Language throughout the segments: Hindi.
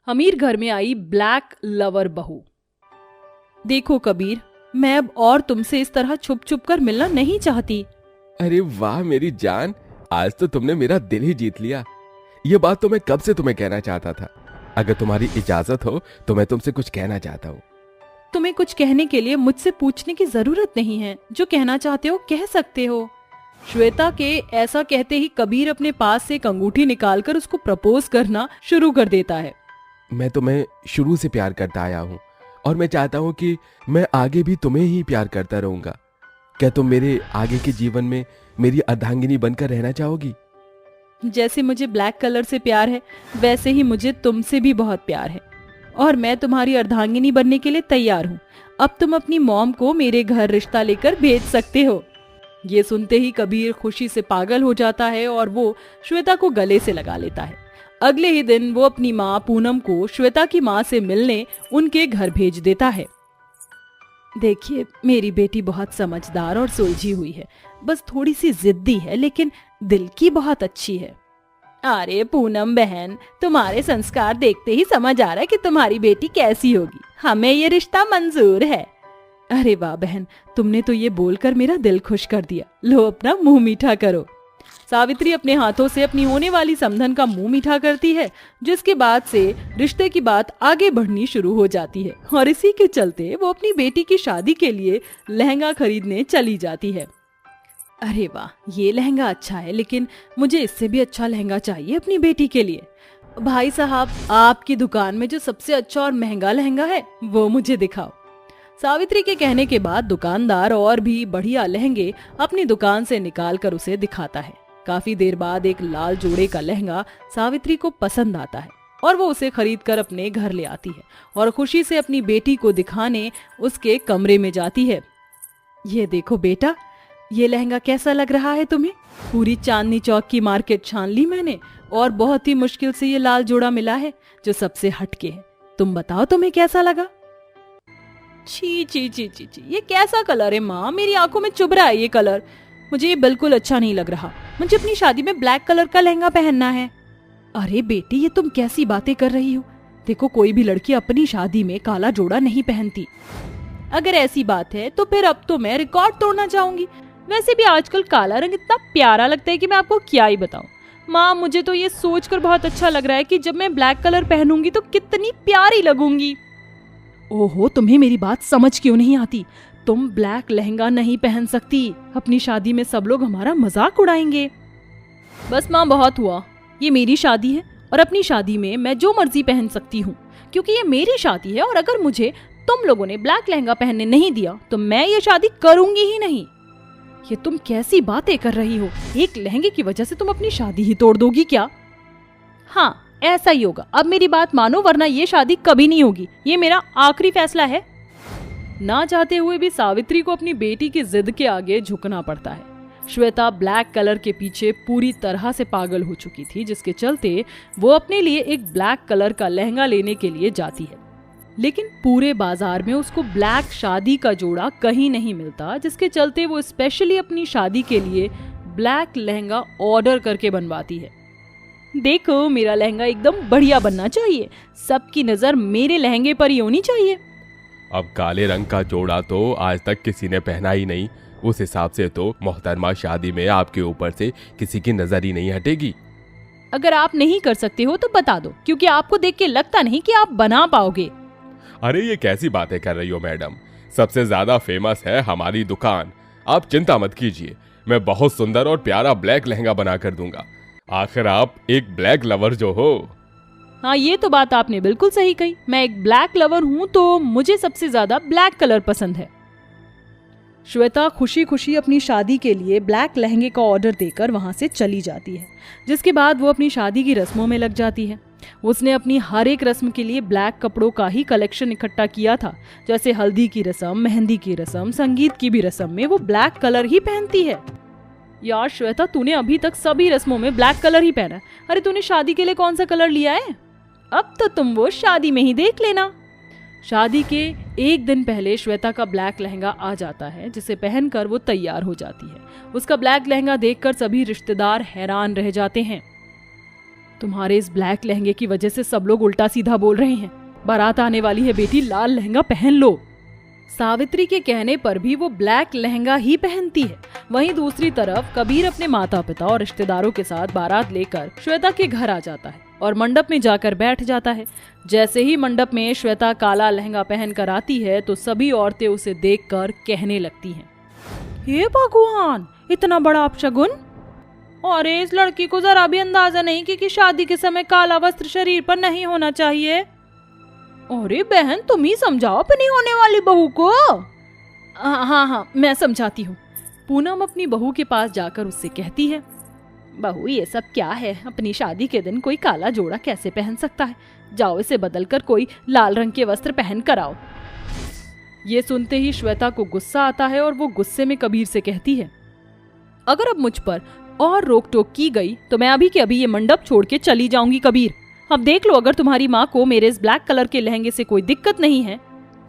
अमीर घर में आई ब्लैक लवर बहू। देखो कबीर, मैं अब और तुमसे इस तरह छुप छुप कर मिलना नहीं चाहती। अरे वाह मेरी जान, आज तो तुमने मेरा दिल ही जीत लिया। ये बात तो मैं कब से तुम्हें कहना चाहता था। अगर तुम्हारी इजाजत हो तो मैं तुमसे कुछ कहना चाहता हूँ। तुम्हें कुछ कहने के लिए मुझसे पूछने की जरूरत नहीं है, जो कहना चाहते हो कह सकते हो। श्वेता के ऐसा कहते ही कबीर अपने पास से एक अंगूठी निकालकर उसको प्रपोज करना शुरू कर देता है। मैं तुम्हें शुरू से प्यार करता आया हूँ और मैं चाहता हूँ कि मैं आगे भी तुम्हें ही प्यार करता रहूंगा। क्या तुम मेरे आगे के जीवन में मेरी अर्धांगिनी बनकर रहना चाहोगी? जैसे मुझे ब्लैक कलर से प्यार है, वैसे ही मुझे तुमसे भी बहुत प्यार है और मैं तुम्हारी अर्धांगिनी बनने के लिए तैयार हूँ। अब तुम अपनी मॉम को मेरे घर रिश्ता लेकर भेज सकते हो। ये सुनते ही कबीर खुशी से पागल हो जाता है और वो श्वेता को गले से लगा लेता है। अगले ही दिन वो अपनी माँ पूनम को श्वेता की माँ से मिलने उनके घर भेज देता है। देखिए, मेरी बेटी बहुत समझदार और सुलझी हुई है, बस थोड़ी सी जिद्दी है, लेकिन दिल की बहुत अच्छी है। अरे पूनम बहन, तुम्हारे संस्कार देखते ही समझ आ रहा है कि तुम्हारी बेटी कैसी होगी। हमें ये रिश्ता मंजूर है। अरे वाह बहन, तुमने तो ये बोलकर मेरा दिल खुश कर दिया। लो अपना मुंह मीठा करो। सावित्री अपने हाथों से अपनी होने वाली समधन का मुंह मीठा करती है, जिसके बाद से रिश्ते की बात आगे बढ़नी शुरू हो जाती है और इसी के चलते वो अपनी बेटी की शादी के लिए लहंगा खरीदने चली जाती है। अरे वाह, ये लहंगा अच्छा है, लेकिन मुझे इससे भी अच्छा लहंगा चाहिए अपनी बेटी के लिए। भाई साहब, आपकी दुकान में जो सबसे अच्छा और महंगा लहंगा है वो मुझे दिखाओ। सावित्री के कहने के बाद दुकानदार और भी बढ़िया लहंगे अपनी दुकान से निकाल कर उसे दिखाता है। काफी देर बाद एक लाल जोड़े का लहंगा सावित्री को पसंद आता है और वो उसे खरीद कर अपने घर ले आती है और खुशी से अपनी बेटी को दिखाने उसके कमरे में जाती है। ये देखो बेटा, ये लहंगा कैसा लग रहा है तुम्हें? पूरी चांदनी चौक की मार्केट छान ली मैंने और बहुत ही मुश्किल से ये लाल जोड़ा मिला है जो सबसे हटके है। तुम बताओ तुम्हें कैसा लगा? छी छी छी छी छी, ये कैसा कलर है माँ? मेरी आंखों में चुभ रहा है ये कलर। मुझे ये बिल्कुल अच्छा नहीं लग रहा। मुझे अपनी शादी में ब्लैक कलर का लहंगा पहनना है। अरे बेटी, ये तुम कैसी बातें कर रही हो? देखो, कोई भी लड़की अपनी शादी में काला जोड़ा नहीं पहनती। अगर ऐसी बात है तो फिर अब तो मैं रिकॉर्ड तोड़ना चाहूंगी। वैसे भी आजकल काला रंग इतना प्यारा लगता है कि मैं आपको क्या ही बताऊं। माँ, मुझे तो ये सोचकर बहुत अच्छा लग रहा है कि जब मैं ब्लैक कलर पहनूंगी तो कितनी प्यारी लगूंगी। ओहो, तुम्हें मेरी बात समझ क्यों नहीं आती? तुम ब्लैक लहंगा नहीं पहन सकती। अपनी शादी में सब लोग हमारा मजाक उड़ाएंगे। बस माँ, बहुत हुआ। ये मेरी शादी है और अपनी शादी में मैं जो मर्जी पहन सकती हूँ, क्योंकि ये मेरी शादी है। और अगर मुझे तुम लोगों ने ब्लैक लहंगा पहनने नहीं दिया तो मैं ये शादी करूंगी ही नहीं। ये तुम कैसी बातें कर रही हो? एक लहंगे की वजह से तुम अपनी शादी ही तोड़ दोगी क्या? हाँ, ऐसा ही होगा। अब मेरी बात मानो, वरना ये शादी कभी नहीं होगी। ये मेरा आखिरी फैसला है। ना चाहते हुए भी सावित्री को अपनी बेटी की जिद के आगे झुकना पड़ता है। श्वेता ब्लैक कलर के पीछे पूरी तरह से पागल हो चुकी थी, जिसके चलते वो अपने लिए एक ब्लैक कलर का लहंगा लेने के लिए जाती है। लेकिन पूरे बाजार में उसको ब्लैक शादी का जोड़ा कहीं नहीं मिलता, जिसके चलते वो स्पेशली अपनी शादी के लिए ब्लैक लहंगा ऑर्डर करके बनवाती है। देखो, मेरा लहंगा एकदम बढ़िया बनना चाहिए। सबकी नजर मेरे लहंगे पर ही होनी चाहिए। अब काले रंग का जोड़ा तो आज तक किसी ने पहना ही नहीं। उस हिसाब से तो मोहतरमा शादी में आपके ऊपर से किसी की नजर ही नहीं हटेगी। अगर आप नहीं कर सकते हो तो बता दो, क्योंकि आपको देख के लगता नहीं कि आप बना पाओगे। अरे ये कैसी बातें कर रही हो मैडम? सबसे ज्यादा फेमस है हमारी दुकान। आप चिंता मत कीजिए, मैं बहुत सुंदर और प्यारा ब्लैक लहंगा बना कर दूंगा। आखिर आप एक ब्लैक लवर जो हो। हाँ, ये तो बात आपने बिल्कुल सही कही। मैं एक ब्लैक लवर हूँ, तो मुझे सबसे ज्यादा ब्लैक कलर पसंद है। श्वेता खुशी खुशी अपनी शादी के लिए ब्लैक लहंगे का ऑर्डर देकर वहां से चली जाती है, जिसके बाद वो अपनी शादी की रस्मों में लग जाती है। उसने अपनी हर एक रस्म के लिए ब्लैक कपड़ों का ही कलेक्शन इकट्ठा किया था। जैसे हल्दी की रस्म, मेहंदी की रस्म, संगीत की भी रस्म में वो ब्लैक कलर ही पहनती है। यार श्वेता, तूने अभी तक सभी रस्मों में ब्लैक कलर ही पहना। अरे तूने शादी के लिए कौन सा कलर लिया है? अब तो तुम वो शादी में ही देख लेना। शादी के एक दिन पहले श्वेता का ब्लैक लहंगा आ जाता है, जिसे पहनकर वो तैयार हो जाती है। उसका ब्लैक लहंगा देखकर सभी रिश्तेदार हैरान रह जाते हैं। तुम्हारे इस ब्लैक लहंगे की वजह से सब लोग उल्टा सीधा बोल रहे हैं। बारात आने वाली है बेटी, लाल लहंगा पहन लो। सावित्री के कहने पर भी वो ब्लैक लहंगा ही पहनती है। वहीं दूसरी तरफ कबीर अपने माता पिता और रिश्तेदारों के साथ बारात लेकर श्वेता के घर आ जाता है और मंडप में जाकर बैठ जाता है। जैसे ही मंडप में श्वेता काला लहंगा पहनकर आती है तो सभी औरतें उसे देखकर कहने लगती हैं, हे भगवान, इतना बड़ा अपशगुन। और इस लड़की को जरा भी अंदाजा नहीं कि शादी के समय काला वस्त्र शरीर पर नहीं होना चाहिए। अरे बहन, तुम ही समझाओ अपनी होने वाली बहू को। हाँ, मैं समझाती हूँ। पूनम अपनी बहू के पास जाकर उससे कहती है, बहू ये सब क्या है? अपनी शादी के दिन कोई काला जोड़ा कैसे पहन सकता है? जाओ इसे बदलकर कोई लाल रंग के वस्त्र पहन कर आओ। ये सुनते ही श्वेता को गुस्सा आता है और वो गुस्से में कबीर से कहती है, अगर अब मुझ पर और रोक टोक की गई तो मैं अभी के अभी ये मंडप छोड़ के चली जाऊंगी। कबीर, अब देख लो, अगर तुम्हारी माँ को मेरे इस ब्लैक कलर के लहंगे से कोई दिक्कत नहीं है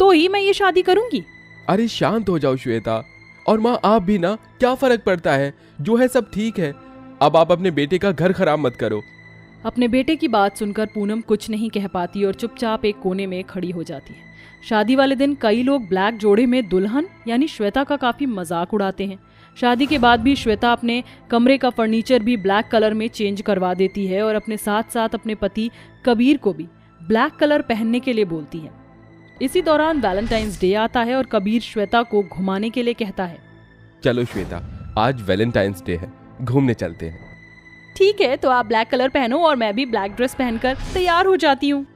तो ही मैं ये शादी करूंगी। अरे शांत हो जाओ श्वेता, और माँ आप भी ना, क्या फर्क पड़ता है? जो है सब ठीक है। अब आप अपने बेटे का घर खराब मत करो। अपने बेटे की बात सुनकर पूनम कुछ नहीं कह पाती और चुपचाप एक कोने में खड़ी हो जाती है। शादी वाले दिन कई लोग ब्लैक जोड़े में दुल्हन यानी श्वेता का काफी मजाक उड़ाते हैं। शादी के बाद भी श्वेता अपने कमरे का फर्नीचर भी ब्लैक कलर में चेंज करवा देती है और अपने साथ साथ अपने पति कबीर को भी ब्लैक कलर पहनने के लिए बोलती है। इसी दौरान वैलेंटाइंस डे आता है और कबीर श्वेता को घुमाने के लिए कहता है, चलो श्वेता, आज वैलेंटाइंस डे है, घूमने चलते हैं। ठीक है, तो आप ब्लैक कलर पहनो और मैं भी ब्लैक ड्रेस पहनकर तैयार हो जाती हूँ।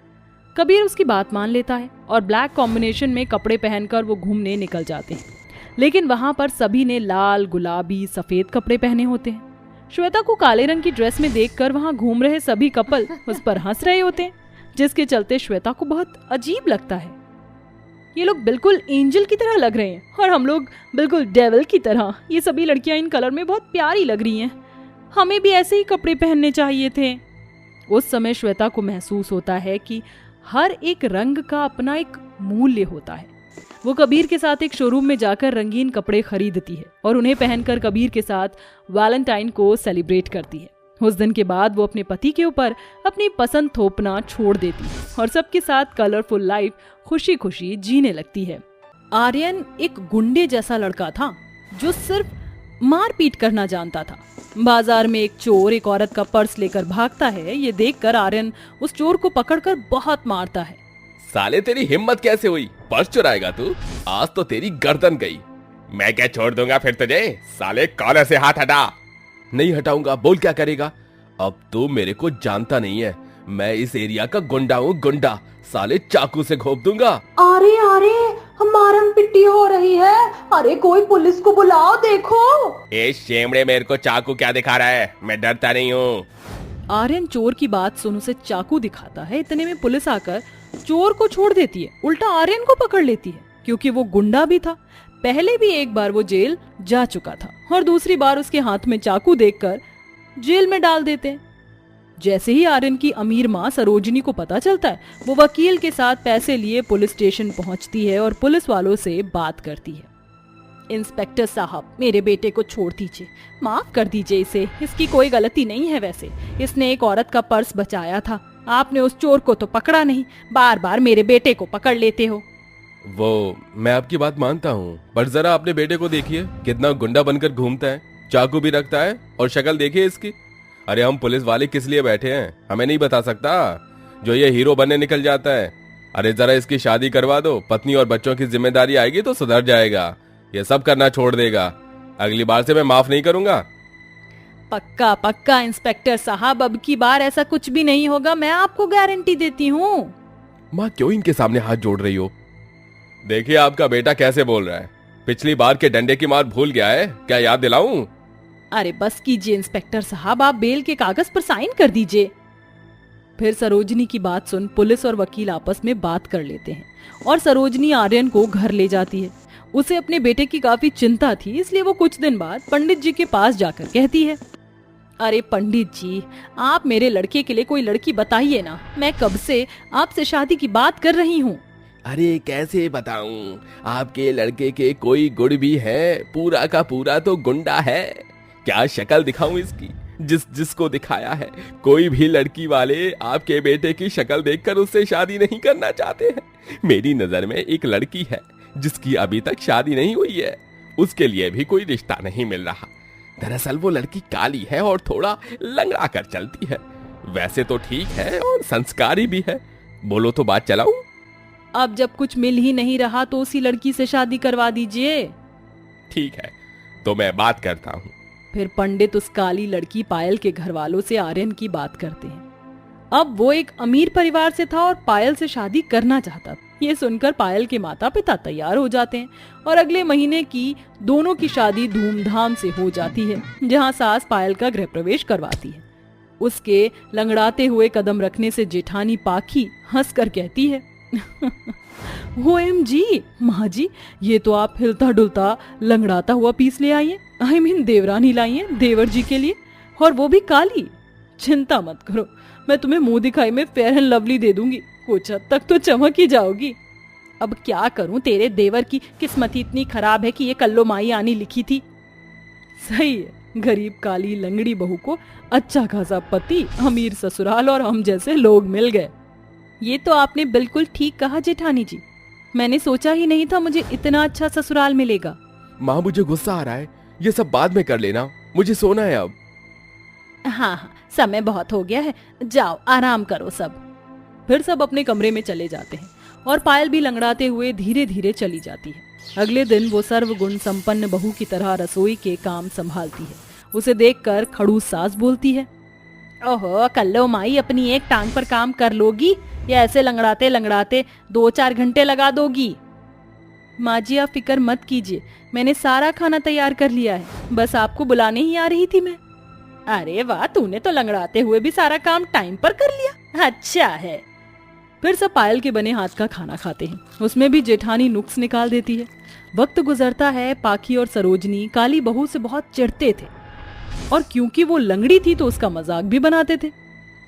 कबीर उसकी बात मान लेता है और ब्लैक कॉम्बिनेशन में कपड़े पहनकर वो घूमने निकल जाते हैं। लेकिन वहां पर सभी ने लाल, गुलाबी, सफेद कपड़े पहने होते हैं। श्वेता को काले रंग की ड्रेस में देखकर वहां घूम रहे सभी कपल उस पर हंस रहे होते हैं, जिसके चलते श्वेता को बहुत अजीब लगता है। ये लोग बिल्कुल एंजल की तरह लग रहे हैं और हम लोग बिल्कुल डेविल की तरह। ये सभी लड़कियां इन कलर में बहुत प्यारी लग रही हैं। हमें भी ऐसे ही कपड़े पहनने चाहिए थे। उस समय श्वेता को महसूस होता है कि हर एक रंग का अपना एक मूल्य होता है। वो कबीर के साथ एक शोरूम में जाकर रंगीन कपड़े खरीदती है और उन्हें पहनकर कबीर के साथ वैलेंटाइन को सेलिब्रेट करती है। उस दिन के बाद वो अपने पति के ऊपर अपनी पसंद थोपना छोड़ देती है और सबके साथ कलरफुल लाइफ खुशी खुशी जीने लगती है। आर्यन एक गुंडे जैसा लड़का था जो सिर्फ मारपीट करना जानता था। बाजार में एक चोर एक औरत का पर्स लेकर भागता है। ये देखकर आर्यन उस चोर को पकड़कर बहुत मारता है। साले, तेरी हिम्मत कैसे हुई? पर्स चुराएगा तू? आज तो तेरी गर्दन गई। मैं क्या छोड़ दूंगा फिर तुझे? साले, कॉलर से हाथ हटा। नहीं हटाऊंगा। बोल क्या करेगा? अब तू मेरे को जानता नहीं है, मैं इस एरिया का गुंडा हूँ, गुंडा। साले, चाकू से घोप दूंगा। अरे अरे, मारम पिट्टी हो रही है। अरे कोई पुलिस को बुलाओ, देखो। ए शेमड़े, मेरे को चाकू क्या दिखा रहा है? मैं डरता नहीं हूँ। आर्यन चोर की बात सुन उसे चाकू दिखाता है। इतने में पुलिस आकर चोर को छोड़ देती है, उल्टा आर्यन को पकड़ लेती है, क्योंकि वो गुंडा भी था। पहले भी एक बार वो जेल जा चुका था और दूसरी बार उसके हाथ में चाकू देखकर जेल में डाल देते हैं। जैसे ही आर्यन की अमीर माँ सरोजिनी को पता चलता है, वो वकील के साथ पैसे लिए पुलिस स्टेशन पहुंचती है और पुलिस वालों से बात करती है। इंस्पेक्टर साहब, मेरे बेटे को छोड़ दीजिए, माफ कर दीजिए इसे। इसकी कोई गलती नहीं है। वैसे इसने एक औरत का पर्स बचाया था। आपने उस चोर को तो पकड़ा नहीं, बार बार मेरे बेटे को पकड़ लेते हो। वो मैं आपकी बात मानता हूँ, पर जरा अपने बेटे को देखिए, कितना गुंडा बनकर घूमता है, चाकू भी रखता है, और शक्ल देखिए इसकी। अरे हम पुलिस वाले किस लिए बैठे हैं, हमें नहीं बता सकता? जो ये हीरो बनने निकल जाता है। अरे जरा इसकी शादी करवा दो, पत्नी और बच्चों की जिम्मेदारी आएगी तो सुधर जाएगा। ये सब करना छोड़ देगा। अगली बार से मैं माफ नहीं करूंगा। पक्का पक्का इंस्पेक्टर साहब, अब की बार ऐसा कुछ भी नहीं होगा, मैं आपको गारंटी देती हूँ। माँ, क्यों इनके सामने हाथ जोड़ रही हो? देखिए आपका बेटा कैसे बोल रहा है। पिछली बार के डंडे की मार भूल गया है क्या? याद दिलाऊं? अरे बस कीजिए इंस्पेक्टर साहब, आप बेल के कागज पर साइन कर दीजिए। फिर सरोजनी की बात सुन पुलिस और वकील आपस में बात कर लेते हैं और सरोजनी आर्यन को घर ले जाती है। उसे अपने बेटे की काफी चिंता थी, इसलिए वो कुछ दिन बाद पंडित जी के पास जाकर कहती है, अरे पंडित जी, आप मेरे लड़के के लिए कोई लड़की बताइए ना, मैं कब से आपसे शादी की बात कर रही हूँ। अरे कैसे बताऊं, आपके लड़के के कोई गुण भी है? पूरा का पूरा तो गुंडा है। क्या शक्ल दिखाऊं इसकी? जिसको दिखाया है। कोई भी लड़की वाले आपके बेटे की शक्ल देखकर उससे शादी नहीं करना चाहते हैं। मेरी नजर में एक लड़की है जिसकी अभी तक शादी नहीं हुई है, उसके लिए भी कोई रिश्ता नहीं मिल रहा। दरअसल वो लड़की काली है और थोड़ा लंगड़ा कर चलती है। वैसे तो ठीक है और संस्कारी भी है। बोलो तो बात चलाऊं? अब जब कुछ मिल ही नहीं रहा तो उसी लड़की से शादी करवा दीजिए। ठीक है, तो मैं बात करता हूँ। फिर पंडित उस काली लड़की पायल के घर वालों से आर्यन की बात करते हैं। अब वो एक अमीर परिवार से था और पायल से शादी करना चाहता था। ये सुनकर पायल के माता पिता तैयार हो जाते हैं और अगले महीने की दोनों की शादी धूमधाम से हो जाती है, जहाँ सास पायल का गृह प्रवेश करवाती है। उसके लंगड़ाते हुए कदम रखने से जेठानी पाखी हंसकर कहती है, OMG माँ जी, ये तो आप हिलता डुलता लंगड़ाता हुआ पीस ले आई हैं। I mean देवरानी लाई हैं देवर जी के लिए, और वो भी काली। चिंता मत करो, मैं तुम्हें मुंह दिखाई में फेयर एंड लवली दे दूंगी, कुछ हद तक तो चमक ही जाओगी। अब क्या करूं, तेरे देवर की किस्मत ही इतनी खराब है कि ये कल्लो माई आनी लिखी थी। सही है, गरीब काली लंगड़ी बहू को अच्छा खासा पति, अमीर ससुराल और हम जैसे लोग मिल गए। ये तो आपने बिल्कुल ठीक कहा जेठानी जी, मैंने सोचा ही नहीं था मुझे इतना अच्छा ससुराल मिलेगा। माँ मुझे गुस्सा आ रहा है, ये सब बाद में कर लेना, मुझे सोना है अब। हाँ, समय बहुत हो गया है, जाओ आराम करो सब। फिर सब अपने कमरे में चले जाते हैं और पायल भी लंगड़ाते हुए धीरे धीरे चली जाती है। अगले दिन वो सर्वगुण संपन्न बहू की तरह रसोई के काम संभालती है। उसे देखकर खड़ूस सास बोलती है, ओहो कल्लो माई, अपनी एक टांग पर काम कर लोगी या ऐसे लंगड़ाते लंगड़ाते 2-4 घंटे लगा दोगी? माँ जी आप फिक्र मत कीजिए, मैंने सारा खाना तैयार कर लिया है, बस आपको बुलाने ही आ रही थी मैं। अरे वाह, तूने तो लंगड़ाते हुए भी सारा काम टाइम पर कर लिया, अच्छा है। फिर सब पायल के बने हाथ का खाना खाते हैं। उसमें भी जेठानी नुक्स निकाल देती है। वक्त गुजरता है, पाखी और सरोजनी काली बहू से बहुत चिढ़ते थे और क्योंकि वो लंगड़ी थी तो उसका मजाक भी बनाते थे।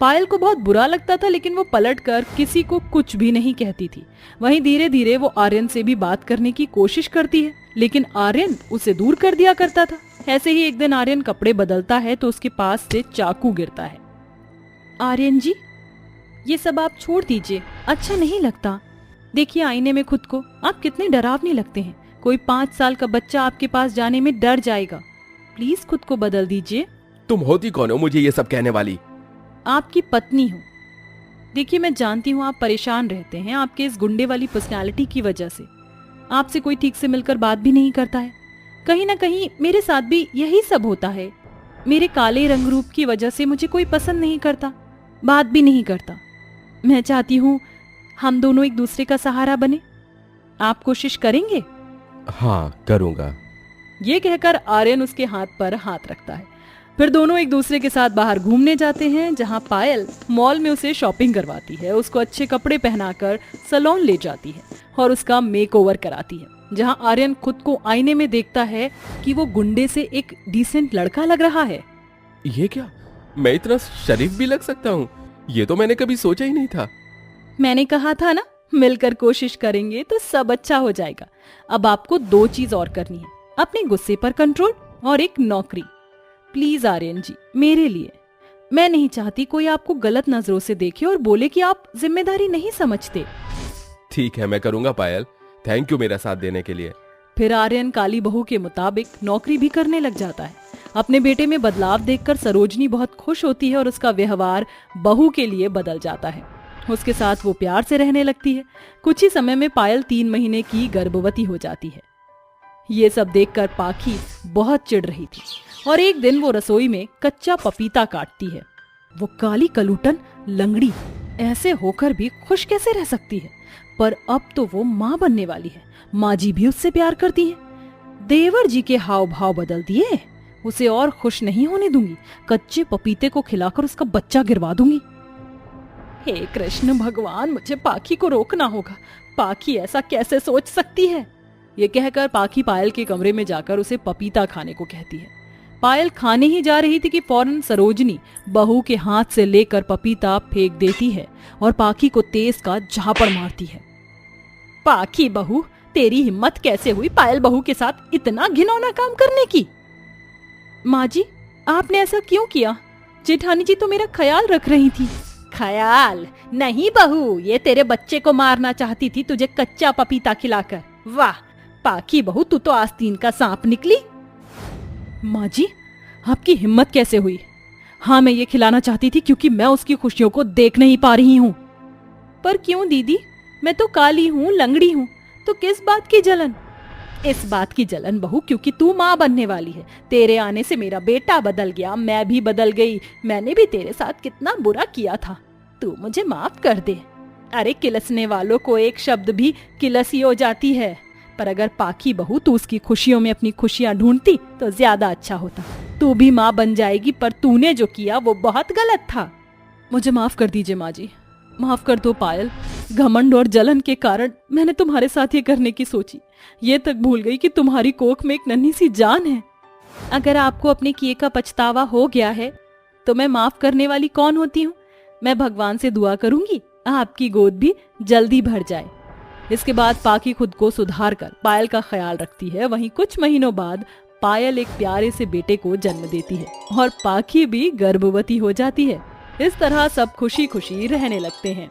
पायल को बहुत बुरा लगता था, लेकिन वो पलटकर किसी को कुछ भी नहीं कहती थी। वहीं धीरे धीरे वो आर्यन से भी बात करने की कोशिश करती है, लेकिन आर्यन उसे दूर कर दिया करता था। ऐसे ही एक दिन आर्यन कपड़े बदलता है तो उसके पास से चाकू गिरता है। आर्यन जी, ये सब आप छोड़ दीजिए, अच्छा नहीं लगता। देखिए आईने में खुद को, आप कितने डरावने लगते हैं। कोई 5 साल का बच्चा आपके पास जाने में डर जाएगा। प्लीज खुद को बदल दीजिए। तुम होती कौन हो मुझे ये सब कहने वाली? आपकी पत्नी हूँ। देखिए मैं जानती हूँ आप परेशान रहते हैं आपके इस गुंडे वाली पर्सनालिटी की वजह से। आपसे कोई ठीक से मिलकर बात भी नहीं करता है। कहीं ना कहीं मेरे साथ भी यही सब होता है। मेरे काले रंग रूप की वजह से मुझे कोई पसंद नहीं करता, बात भी नहीं करता। मैं चाहती हूँ हम दोनों एक दूसरे का सहारा बने। आप कोशिश करेंगे? हाँ करूँगा। ये कहकर आर्यन उसके हाथ पर हाथ रखता है। फिर दोनों एक दूसरे के साथ बाहर घूमने जाते हैं, जहाँ पायल मॉल में उसे शॉपिंग करवाती है, उसको अच्छे कपड़े पहनाकर सैलून ले जाती है और उसका मेकओवर कराती है। जहाँ आर्यन खुद को आईने में देखता है कि वो गुंडे से एक डिसेंट लड़का लग रहा है। ये क्या, मैं इतना शरीफ भी लग सकता हूँ? ये तो मैंने कभी सोचा ही नहीं था। मैंने कहा था ना, मिलकर कोशिश करेंगे तो सब अच्छा हो जाएगा। अब आपको 2 चीज और करनी है, अपने गुस्से पर कंट्रोल और एक नौकरी। प्लीज आर्यन जी, मेरे लिए। मैं नहीं चाहती कोई आपको गलत नजरों से देखे और बोले कि आप जिम्मेदारी नहीं समझते। ठीक है, मैं करूंगा पायल, थैंक यू मेरा साथ देने के लिए। फिर आर्यन काली बहू के मुताबिक नौकरी भी करने लग जाता है। अपने बेटे में बदलाव देखकर सरोजनी बहुत खुश होती है और उसका व्यवहार बहू के लिए बदल जाता है। उसके साथ वो प्यार से रहने लगती है। कुछ ही समय में पायल 3 महीने की गर्भवती हो जाती है। ये सब देखकर पाखी बहुत चिढ़ रही थी और एक दिन वो रसोई में कच्चा पपीता काटती है। वो काली कलूटन लंगड़ी ऐसे होकर भी खुश कैसे रह सकती है? पर अब तो वो माँ बनने वाली है। माँ जी भी उससे प्यार करती है। देवर जी के हाव भाव बदल दिए। उसे और खुश नहीं होने दूंगी। कच्चे पपीते को खिलाकर उसका बच्चा गिरवा दूंगी। हे कृष्ण भगवान, मुझे पाखी को रोकना होगा। पाखी ऐसा कैसे सोच सकती है? ये कहकर पाखी पायल के कमरे में जाकर उसे पपीता खाने को कहती है। पायल खाने ही जा रही थी कि फौरन सरोजनी बहू के हाथ से लेकर पपीता फेंक देती है और पाखी को तेज का झापड़ मारती है। पाखी बहू, तेरी हिम्मत कैसे हुई पायल बहू के साथ इतना घिनौना काम करने की? माँ जी, आपने ऐसा क्यों किया? जेठानी जी तो मेरा ख्याल रख रही थी। ख्याल नहीं बहू, ये तेरे बच्चे को मारना चाहती थी तुझे कच्चा पपीता खिलाकर। वाह पाकी बहू, तू तो आस्तीन का सांप निकली। माँ जी आपकी हिम्मत कैसे हुई? हाँ मैं ये खिलाना चाहती थी क्योंकि मैं उसकी खुशियों को देख नहीं पा रही हूँ। पर क्यों दीदी, मैं तो काली हूँ, लंगड़ी हूँ, तो किस बात की जलन? इस बात की जलन बहू क्योंकि तू माँ बनने वाली है। तेरे आने से मेरा बेटा बदल गया, मैं भी बदल गई। मैंने भी तेरे साथ कितना बुरा किया था, तू मुझे माफ कर दे। अरे किलसने वालों को एक शब्द भी किलसी हो जाती है। पर अगर पाकी बहू तू उसकी खुशियों में अपनी खुशियां ढूंढती तो ज्यादा अच्छा होता। तू भी माँ बन जाएगी, पर तूने जो किया वो बहुत गलत था। मुझे माफ कर दीजिए माँ जी, माफ कर दो पायल। घमंड और जलन के कारण मैंने तुम्हारे साथ ये करने की सोची, ये तक भूल गई कि तुम्हारी कोख में एक नन्ही सी जान है। अगर आपको अपने किए का पछतावा हो गया है तो मैं माफ करने वाली कौन होती हूँ? मैं भगवान से दुआ करूंगी आपकी गोद भी जल्दी भर जाए। इसके बाद पाकी खुद को सुधार कर पायल का ख्याल रखती है। वहीं कुछ महीनों बाद पायल एक प्यारे से बेटे को जन्म देती है और पाकी भी गर्भवती हो जाती है। इस तरह सब खुशी खुशी रहने लगते हैं।